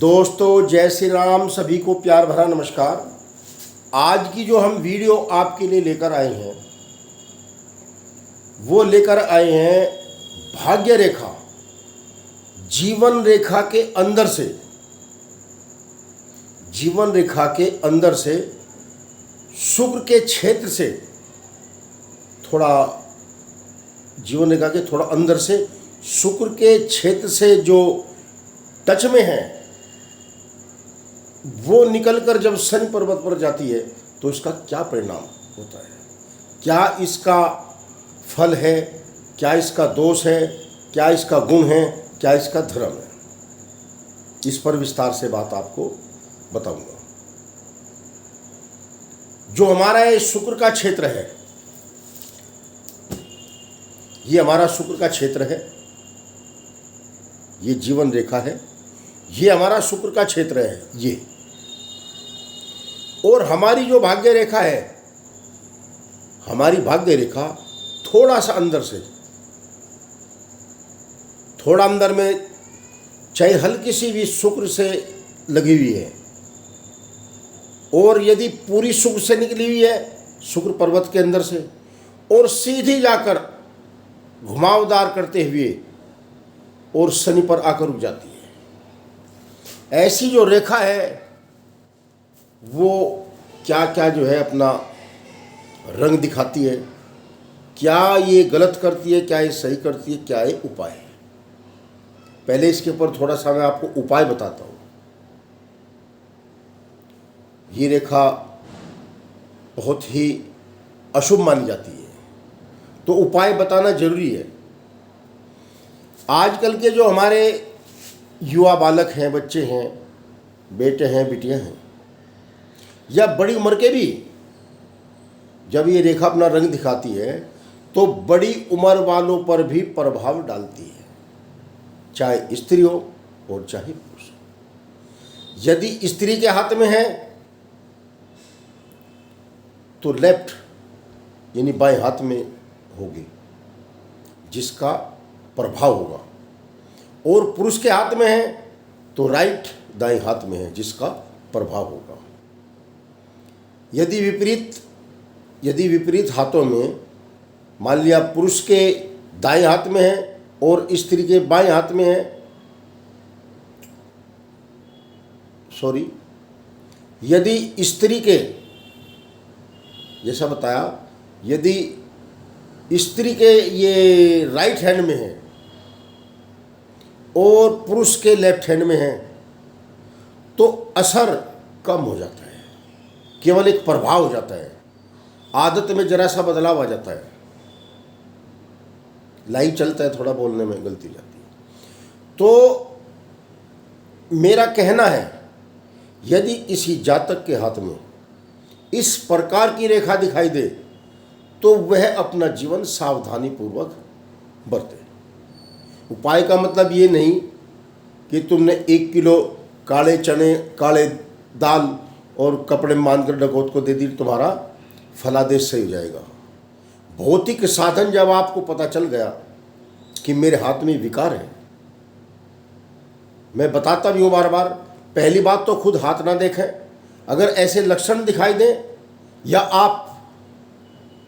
दोस्तों जय श्री राम, सभी को प्यार भरा नमस्कार। आज की जो हम वीडियो आपके लिए लेकर आए हैं वो लेकर आए हैं भाग्य रेखा, जीवन रेखा के अंदर से, जीवन रेखा के अंदर से शुक्र के क्षेत्र से थोड़ा, जीवन रेखा के थोड़ा अंदर से शुक्र के क्षेत्र से जो टच में है वो निकलकर जब शनि पर्वत पर जाती है तो इसका क्या परिणाम होता है, क्या इसका फल है, क्या इसका दोष है, क्या इसका गुण है, क्या इसका धर्म है, इस पर विस्तार से बात आपको बताऊंगा। जो हमारा ये शुक्र का क्षेत्र है, ये हमारा शुक्र का क्षेत्र है, ये जीवन रेखा है, ये हमारा शुक्र का क्षेत्र है ये। और हमारी जो भाग्य रेखा है, हमारी भाग्य रेखा थोड़ा सा अंदर से, थोड़ा अंदर में, चाहे हल्की सी भी शुक्र से लगी हुई है, और यदि पूरी शुक्र से निकली हुई है, शुक्र पर्वत के अंदर से, और सीधी जाकर घुमावदार करते हुए और शनि पर आकर रुक जाती है। ऐसी जो रेखा है वो क्या क्या जो है अपना रंग दिखाती है, क्या ये गलत करती है, क्या ये सही करती है, क्या ये उपाय है। पहले इसके ऊपर थोड़ा सा मैं आपको उपाय बताता हूँ। ये रेखा बहुत ही अशुभ मानी जाती है, तो उपाय बताना जरूरी है। आजकल के जो हमारे युवा बालक हैं, बच्चे हैं, बेटे हैं, बिटियां हैं, या बड़ी उम्र के भी, जब ये रेखा अपना रंग दिखाती है तो बड़ी उम्र वालों पर भी प्रभाव डालती है, चाहे स्त्री हो और चाहे पुरुष हो। यदि स्त्री के हाथ में है तो लेफ्ट यानी बाएं हाथ में होगी जिसका प्रभाव होगा, और पुरुष के हाथ में है तो राइट दाएं हाथ में है जिसका प्रभाव होगा। यदि विपरीत हाथों में, मान लिया पुरुष के दाएं हाथ में है और स्त्री के बाएं हाथ में है, यदि स्त्री के, जैसा बताया, यदि स्त्री के ये राइट हैंड में है और पुरुष के लेफ्ट हैंड में है तो असर कम हो जाता है, केवल एक प्रभाव हो जाता है, आदत में जरा सा बदलाव आ जाता है, लाइव चलता है, थोड़ा बोलने में गलती जाती है। तो मेरा कहना है, यदि किसी जातक के हाथ में इस प्रकार की रेखा दिखाई दे तो वह अपना जीवन सावधानी पूर्वक बरते। उपाय का मतलब ये नहीं कि तुमने 1 किलो काले चने, काले दाल और कपड़े में बांधकर डकौत को दे दी, तुम्हारा फलादेश सही हो जाएगा। भौतिक साधन जब आपको पता चल गया कि मेरे हाथ में विकार है, मैं बताता भी हूँ बार बार, पहली बात तो खुद हाथ ना देखें। अगर ऐसे लक्षण दिखाई दें, या आप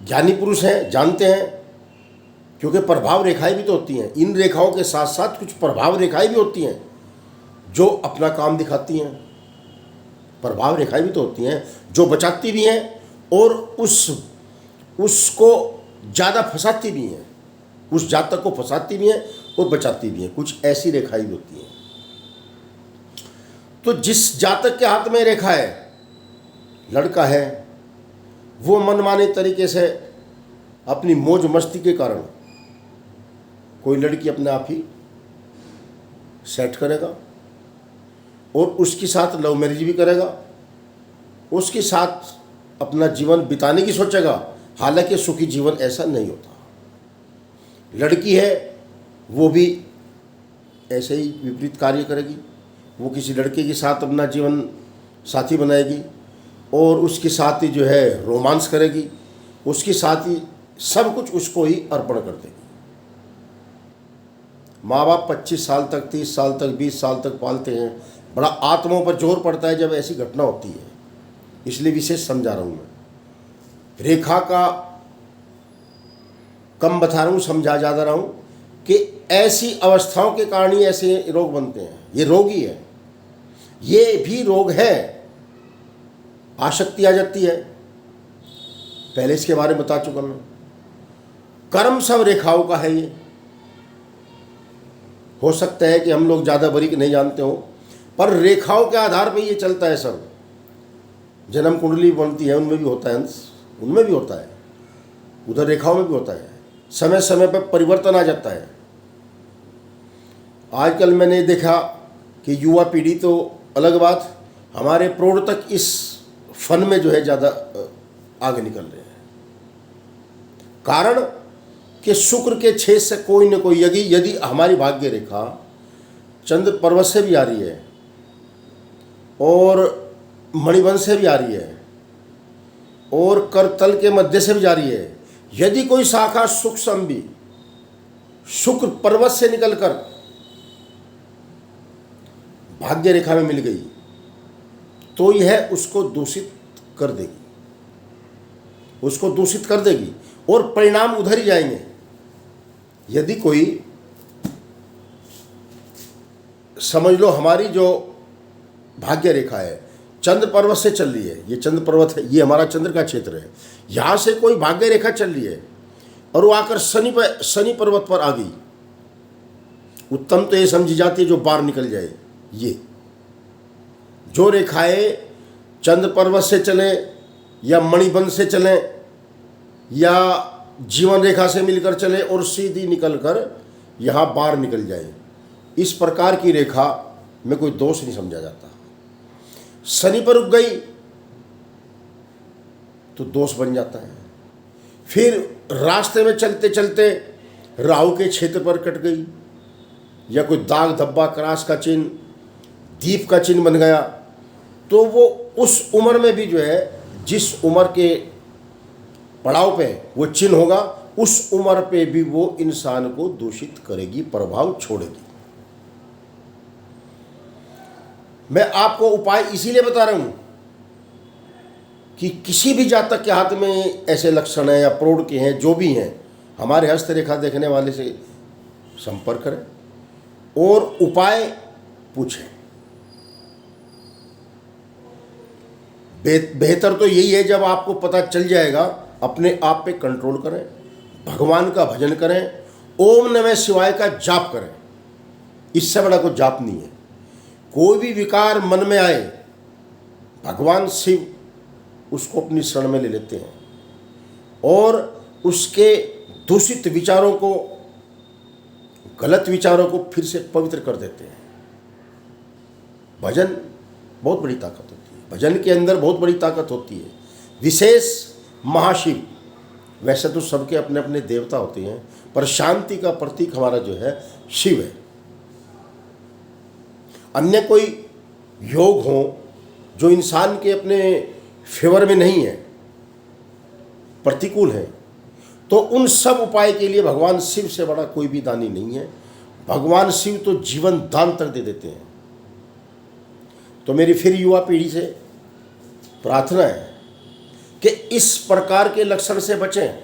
ज्ञानी पुरुष हैं, जानते हैं, क्योंकि प्रभाव रेखाएं भी तो होती हैं, इन रेखाओं के साथ साथ कुछ प्रभाव रेखाएं भी होती हैं जो अपना काम दिखाती हैं। प्रभाव रेखाएं भी तो होती हैं जो बचाती भी हैं और उसको ज़्यादा फंसाती भी हैं, उस जातक को फंसाती भी हैं और बचाती भी हैं। कुछ ऐसी रेखाएं भी होती हैं। तो जिस जातक के हाथ में रेखा है, लड़का है, वो मनमाने तरीके से अपनी मौज मस्ती के कारण कोई लड़की अपने आप ही सेट करेगा और उसके साथ लव मैरिज भी करेगा, उसके साथ अपना जीवन बिताने की सोचेगा। हालांकि सुखी जीवन ऐसा नहीं होता। लड़की है वो भी ऐसे ही विपरीत कार्य करेगी, वो किसी लड़के के साथ अपना जीवन साथी बनाएगी और उसके साथ ही जो है रोमांस करेगी, उसके साथ ही सब कुछ उसको ही अर्पण कर देगी। माँ बाप 25 साल तक, 30 साल तक, 20 साल तक पालते हैं। बड़ा आत्माओं पर जोर पड़ता है जब ऐसी घटना होती है, इसलिए विशेष समझा रहा हूँ मैं। रेखा का कम बता रहा हूँ, समझा ज़्यादा रहा हूँ कि ऐसी अवस्थाओं के कारण ही ऐसे रोग बनते हैं। ये रोग ही है, ये भी रोग है। आसक्ति आ जाती है, पहले इसके बारे में बता चुका मैं। कर्म सब रेखाओं का है। ये हो सकता है कि हम लोग ज़्यादा बारीक नहीं जानते हो, पर रेखाओं के आधार पर ये चलता है सब। जन्म कुंडली बनती है, उनमें भी होता है अंश, उनमें भी होता है, उधर रेखाओं में भी होता है। समय समय पर परिवर्तन आ जाता है। आजकल मैंने देखा कि युवा पीढ़ी तो अलग बात, हमारे प्रौढ़ तक इस फन में जो है ज़्यादा आगे निकल रहे हैं। कारण कि शुक्र के छेद से कोई न कोई, यदि हमारी भाग्य रेखा चंद्र पर्वत से भी आ रही है और मणिबंध से भी आ रही है और करतल के मध्य से भी जा रही है, यदि कोई शाखा सूक्ष्म भी शुक्र पर्वत से निकलकर भाग्य रेखा में मिल गई तो यह उसको दूषित कर देगी, उसको दूषित कर देगी और परिणाम उधर ही जाएंगे। यदि कोई, समझ लो हमारी जो भाग्य रेखा है चंद्र पर्वत से चल रही है, ये चंद्र पर्वत है, ये हमारा चंद्र का क्षेत्र है, यहाँ से कोई भाग्य रेखा चल रही है और वो आकर शनि पर्वत पर आ गई, उत्तम तो ये समझी जाती है जो बाहर निकल जाए। ये जो रेखाएं चंद्र पर्वत से चले या मणिबंध से चले या जीवन रेखा से मिलकर चले और सीधी निकलकर यहाँ बाहर निकल जाए, इस प्रकार की रेखा में कोई दोष नहीं समझा जाता। शनि पर रुक गई तो दोष बन जाता है। फिर रास्ते में चलते चलते राहु के क्षेत्र पर कट गई या कोई दाग धब्बा, क्रास का चिन्ह, दीप का चिन्ह बन गया, तो वो उस उम्र में भी जो है, जिस उम्र के पड़ाव पे वो चिन्ह होगा, उस उम्र पे भी वो इंसान को दूषित करेगी, प्रभाव छोड़ेगी। मैं आपको उपाय इसीलिए बता रहा हूं कि किसी भी जातक के हाथ में ऐसे लक्षण हैं या प्रौढ़ के हैं, जो भी हैं, हमारे हस्तरेखा देखने वाले से संपर्क करें और उपाय पूछें। बेहतर तो यही है जब आपको पता चल जाएगा, अपने आप पे कंट्रोल करें, भगवान का भजन करें, ओम नमः शिवाय का जाप करें। इससे बड़ा कोई जाप नहीं है। कोई भी विकार मन में आए, भगवान शिव उसको अपनी शरण में ले लेते हैं और उसके दूषित विचारों को, गलत विचारों को फिर से पवित्र कर देते हैं। भजन बहुत बड़ी ताकत होती है, भजन के अंदर बहुत बड़ी ताकत होती है। विशेष महाशिव, वैसे तो सबके अपने अपने देवता होते हैं, पर शांति का प्रतीक हमारा जो है शिव है। अन्य कोई योग हो जो इंसान के अपने फेवर में नहीं है, प्रतिकूल है, तो उन सब उपाय के लिए भगवान शिव से बड़ा कोई भी दानी नहीं है। भगवान शिव तो जीवन दान तक दे देते हैं। तो मेरी फिर युवा पीढ़ी से प्रार्थना है कि इस प्रकार के लक्षण से बचें।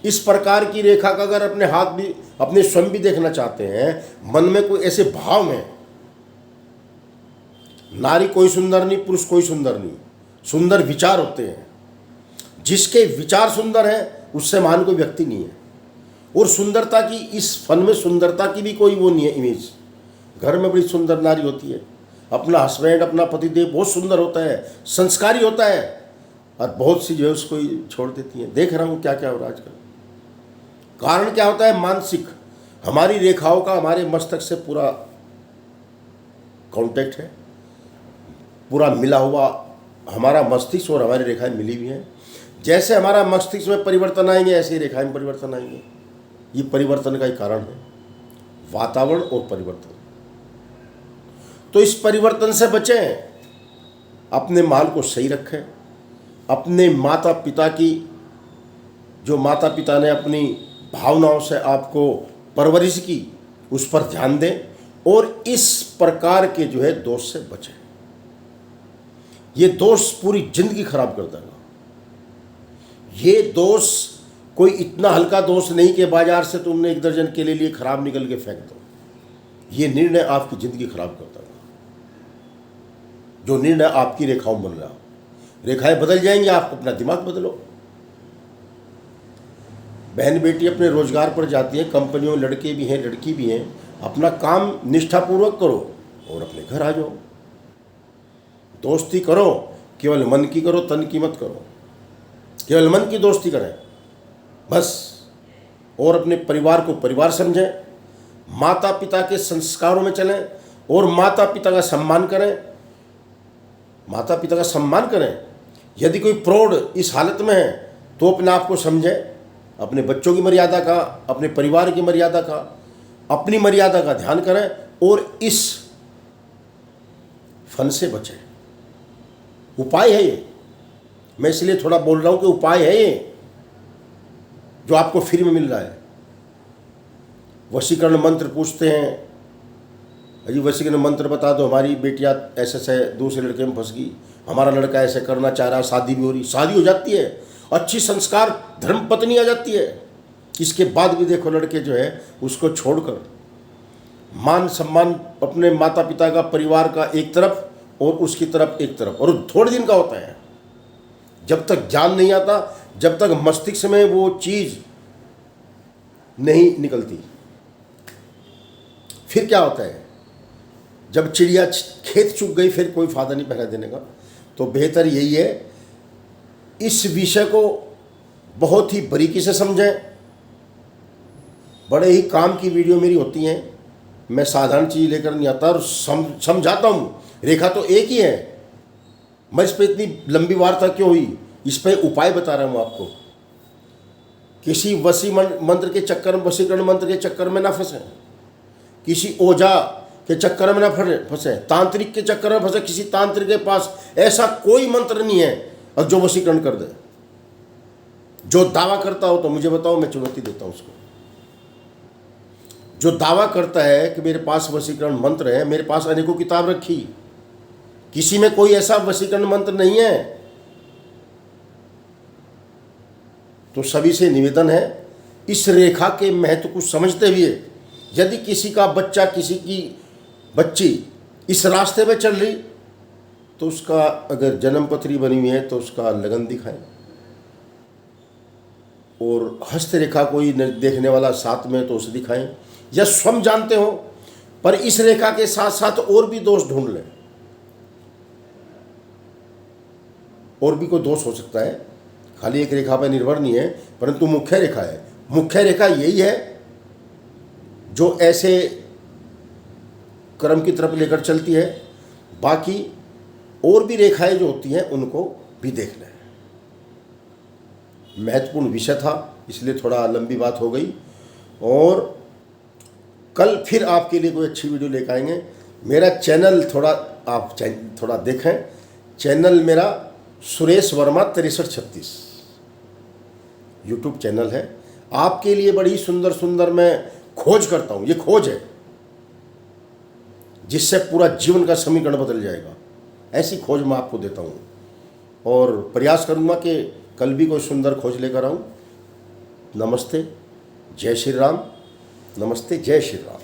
इस प्रकार की रेखा का अगर अपने हाथ भी, अपने स्वयं भी देखना चाहते हैं, मन में कोई ऐसे भाव में, नारी कोई सुंदर नहीं, पुरुष कोई सुंदर नहीं, सुंदर विचार होते हैं। जिसके विचार सुंदर हैं उससे महान कोई व्यक्ति नहीं है। और सुंदरता की, इस फन में सुंदरता की भी कोई वो नहीं है इमेज। घर में बड़ी सुंदर नारी होती है, अपना हस्बैंड, अपना पतिदेव बहुत सुंदर होता है, संस्कारी होता है, और बहुत सी जो है उसको छोड़ देती हैं। देख रहा हूँ क्या क्या हो रहा है आजकल। कारण क्या होता है? मानसिक, हमारी रेखाओं का हमारे मस्तक से पूरा कांटेक्ट है, पूरा मिला हुआ। हमारा मस्तिष्क और हमारी रेखाएं मिली हुई हैं। जैसे हमारा मस्तिष्क में परिवर्तन आएंगे, ऐसे ही रेखाएं में परिवर्तन आएंगे। ये परिवर्तन का ही कारण है, वातावरण और परिवर्तन। तो इस परिवर्तन से बचें, अपने माल को सही रखें, अपने माता पिता की, जो माता पिता ने अपनी भावनाओं से आपको परवरिश की, उस पर ध्यान दें और इस प्रकार के जो है दोष से बचें। ये दोष पूरी जिंदगी खराब कर देगा। ये दोष कोई इतना हल्का दोष नहीं कि बाजार से तुमने 1 दर्जन केले लिए खराब निकल के फेंक दो। ये निर्णय आपकी जिंदगी खराब कर देगा। जो निर्णय आपकी रेखाओं बन रहा, रेखाएं बदल जाएंगी, आप अपना दिमाग बदलो। बहन बेटी अपने रोजगार पर जाती है, कंपनियों में लड़के भी हैं लड़की भी हैं, अपना काम निष्ठापूर्वक करो और अपने घर आ जाओ। दोस्ती करो, केवल मन की करो, तन की मत करो। केवल मन की दोस्ती करें बस, और अपने परिवार को परिवार समझें, माता पिता के संस्कारों में चलें और माता पिता का सम्मान करें। माता पिता का सम्मान करें। यदि कोई प्रौढ़ इस हालत में है तो अपने आप को समझें, अपने बच्चों की मर्यादा का, अपने परिवार की मर्यादा का, अपनी मर्यादा का ध्यान करें और इस फन से बचें। उपाय है ये, मैं इसलिए थोड़ा बोल रहा हूं कि उपाय है ये जो आपको फ्री में मिल रहा है। वशीकरण मंत्र पूछते हैं, अजी वशीकरण मंत्र बता दो, हमारी बेटियां ऐसे से दूसरे लड़के में फंस गई, हमारा लड़का ऐसे करना चाह रहा, शादी भी हो रही, शादी हो जाती है, अच्छी संस्कार धर्म पत्नी आ जाती है। इसके बाद भी देखो लड़के जो है उसको छोड़कर मान सम्मान अपने माता पिता का, परिवार का एक तरफ और उसकी तरफ एक तरफ, और थोड़े दिन का होता है। जब तक ज्ञान नहीं आता, जब तक मस्तिष्क में वो चीज नहीं निकलती, फिर क्या होता है, जब चिड़िया खेत चुग गई फिर कोई फायदा नहीं पहना देने का। तो बेहतर यही है, इस विषय को बहुत ही बारीकी से समझें। बड़े ही काम की वीडियो मेरी होती हैं, मैं साधारण चीज़ लेकर नहीं आता और समझाता हूँ। रेखा तो एक ही है, मैं इस पर इतनी लंबी वार्ता क्यों हुई, इस पर उपाय बता रहा हूँ आपको। किसी मंत्र के चक्कर में, वशीकरण मंत्र के चक्कर में ना फंसे, किसी ओझा के चक्कर में ना फंसे, तांत्रिक के चक्कर में फंसे। किसी तांत्रिक के पास ऐसा कोई मंत्र नहीं है और जो वशीकरण कर दे। जो दावा करता हो तो मुझे बताओ, मैं चुनौती देता हूं उसको। जो दावा करता है कि मेरे पास वशीकरण मंत्र है, मेरे पास अनेकों किताब रखी, किसी में कोई ऐसा वशीकरण मंत्र नहीं है। तो सभी से निवेदन है, इस रेखा के महत्व को समझते हुए यदि किसी का बच्चा, किसी की बच्ची इस रास्ते में चल रही, तो उसका अगर जन्म पत्री बनी हुई है तो उसका लगन दिखाएं, और हस्तरेखा कोई देखने वाला साथ में तो उसे दिखाएं, या स्वयं जानते हो पर इस रेखा के साथ साथ और भी दोष ढूंढ लें। और भी कोई दोष हो सकता है, खाली एक रेखा पर निर्भर नहीं है, परंतु मुख्य रेखा है। मुख्य रेखा यही है जो ऐसे क्रम की तरफ लेकर चलती है। बाकी और भी रेखाएं जो होती हैं उनको भी देख लें। महत्वपूर्ण विषय था, इसलिए थोड़ा लंबी बात हो गई, और कल फिर आपके लिए कोई अच्छी वीडियो लेकर आएंगे। मेरा चैनल आप थोड़ा देखें। चैनल मेरा सुरेश वर्मा 6336 यूट्यूब चैनल है। आपके लिए बड़ी सुंदर सुंदर मैं खोज करता हूँ। ये खोज है जिससे पूरा जीवन का समीकरण बदल जाएगा। ऐसी खोज मैं आपको देता हूँ और प्रयास करूँगा कि कल भी कोई सुंदर खोज लेकर आऊँ। नमस्ते, जय श्री राम। नमस्ते, जय श्री राम।